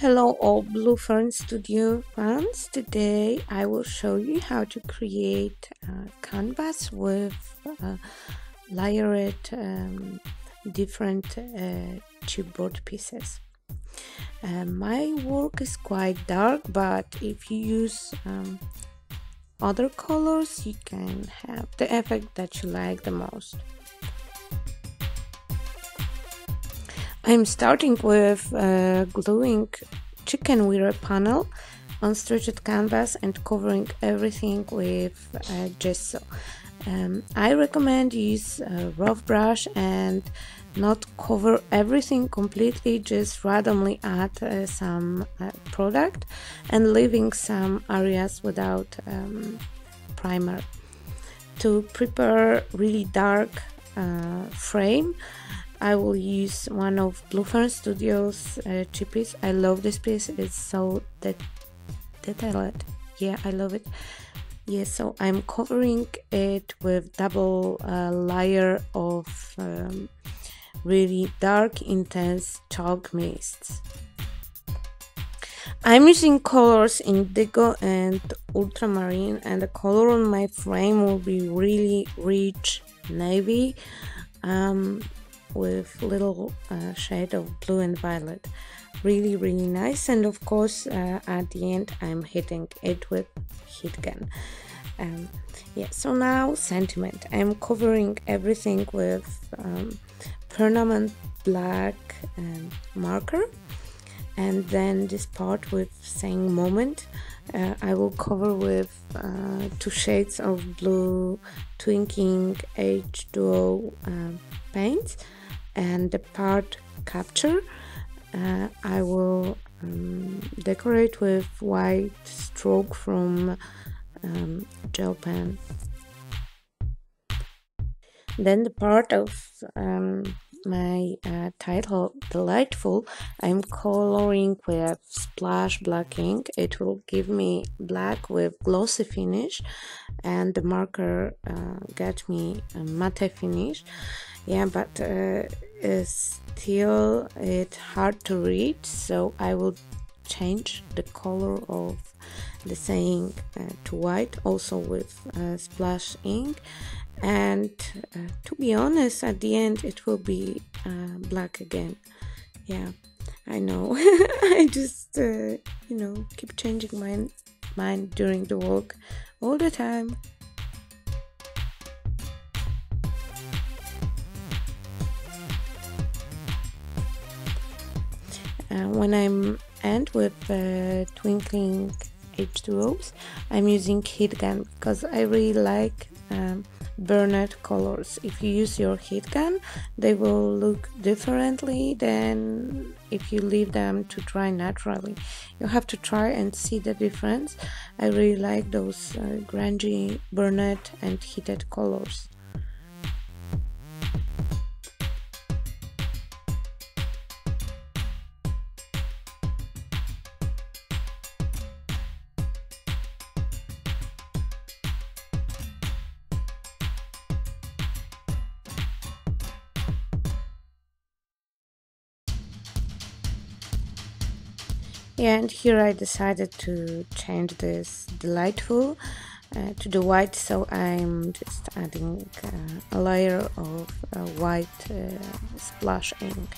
Hello all Blue Fern Studio fans. Today I will show you how to create a canvas with layered different chipboard pieces. My work is quite dark, but if you use other colors you can have the effect that you like the most. I'm starting with gluing Chickenwire Panel on stretched canvas and covering everything with gesso. I recommend use a rough brush and not cover everything completely, just randomly add some product and leaving some areas without primer. To prepare really dark frame, I will use one of Blue Fern Studios chippies. I love this piece, it's so detailed. Yeah, I love it. Yeah, so I'm covering it with double layer of really dark, intense chalk mists. I'm using colors indigo and ultramarine, and the color on my frame will be really rich navy with little shade of blue and violet. Really nice. And of course at the end I'm hitting it with heat gun. Yeah, so now sentiment. I'm covering everything with permanent black marker, and then this part with saying moment I will cover with 2 shades of blue twinking H2O paint, and the part capture I will decorate with white stroke from gel pen. Then the part of my title delightful, I'm coloring with splash black ink. It will give me black with glossy finish, and the marker get me a matte finish. Yeah, but still it's hard to read, so I will change the color of the saying to white, also with splash ink. And to be honest, at the end it will be black again. Yeah, I know. I just keep changing my mind during the work all the time. When I'm end with twinkling H2Os, I'm using heat gun because I really like burnet colors. If you use your heat gun, they will look differently than if you leave them to dry naturally. You have to try and see the difference. I really like those grungy burnet and heated colors. Yeah, and here I decided to change this delightful to the white, so I'm just adding a layer of white splash ink.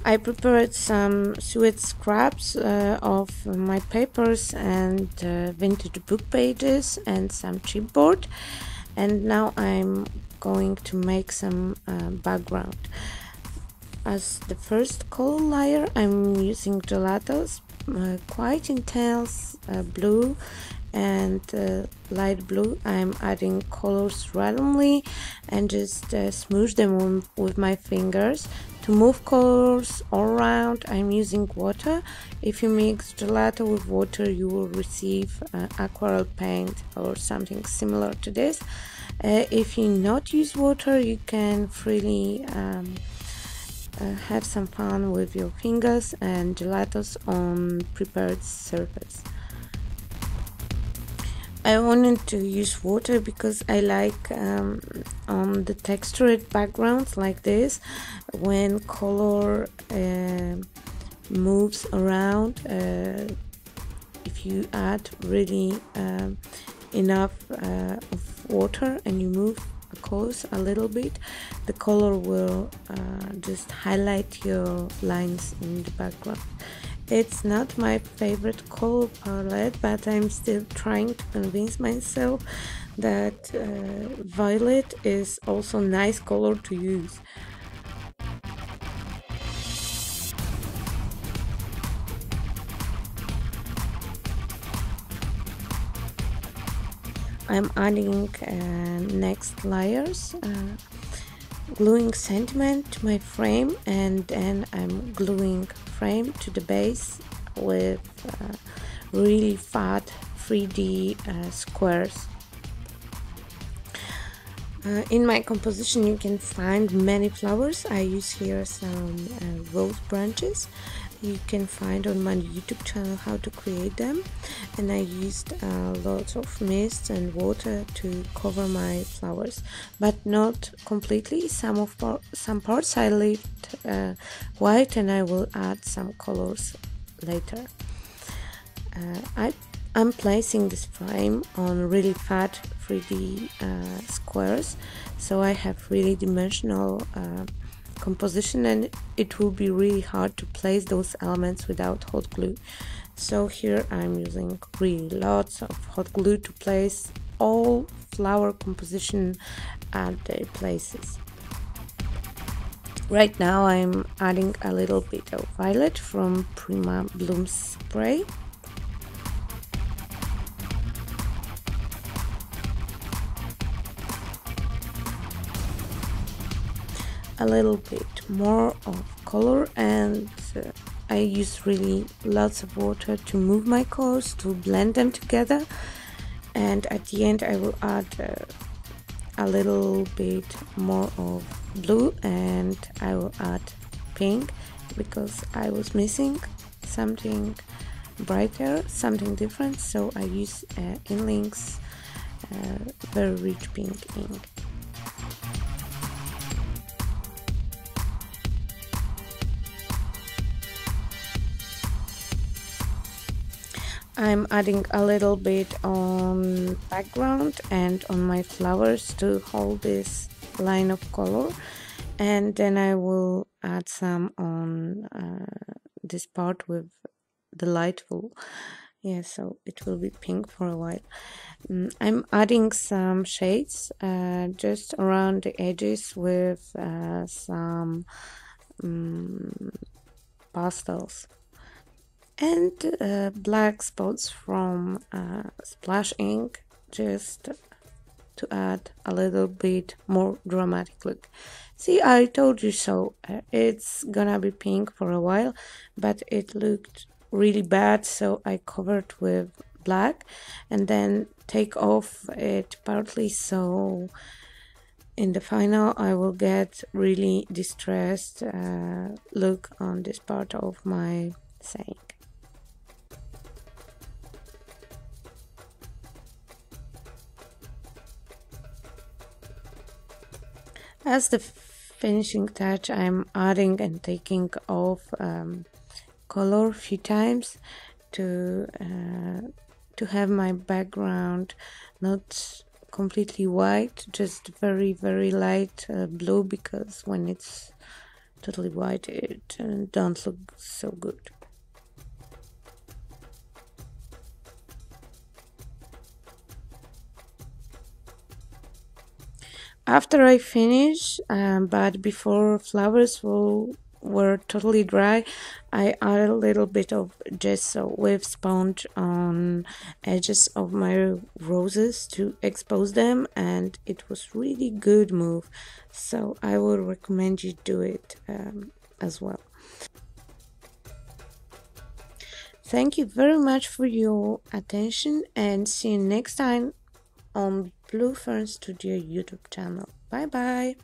I prepared some suede scraps of my papers and vintage book pages and some chipboard, and now I'm going to make some background. As the first color layer, I'm using gelatos, quite intense blue and light blue. I'm adding colors randomly and just smoosh them with my fingers. To move colors all around, I'm using water. If you mix gelato with water, you will receive aquarelle paint or something similar to this. If you not use water, you can freely have some fun with your fingers and gelatos on prepared surface. I wanted to use water because I like on the textured backgrounds like this, when color moves around, if you add really enough of water and you move the colors a little bit, the color will just highlight your lines in the background. It's not my favorite color palette, but I'm still trying to convince myself that violet is also a nice color to use. I'm adding next layers, gluing sentiment to my frame, and then I'm gluing frame to the base with really fat 3D squares. In my composition you can find many flowers. I use here some rose branches. You can find on my YouTube channel how to create them, and I used lots of mist and water to cover my flowers, but not completely. Some parts I left white, and I will add some colors later. I'm placing this frame on really fat 3D squares, so I have really dimensional composition, and it will be really hard to place those elements without hot glue. So here I'm using really lots of hot glue to place all flower composition at their places. Right now I'm adding a little bit of violet from Prima Bloom spray. A little bit more of color, and I use really lots of water to move my colors, to blend them together, and at the end I will add a little bit more of blue, and I will add pink because I was missing something brighter, something different, so I use Inlink's very rich pink ink. I'm adding a little bit on background and on my flowers to hold this line of color, and then I will add some on this part with the light wool. Yeah, so it will be pink for a while. I'm adding some shades just around the edges with some pastels, and black spots from splash ink, just to add a little bit more dramatic look. See, I told you so. It's gonna be pink for a while, but it looked really bad, so I covered with black and then take off it partly, so in the final I will get really distressed look on this part of my saying. As the finishing touch, I'm adding and taking off color a few times to have my background not completely white, just very light blue, because when it's totally white it don't look so good. After I finish, but before flowers were totally dry, I added a little bit of gesso with sponge on edges of my roses to expose them, and it was really good move, so I would recommend you do it as well. Thank you very much for your attention, and see you next time on Blue Fern Studio YouTube channel. Bye bye.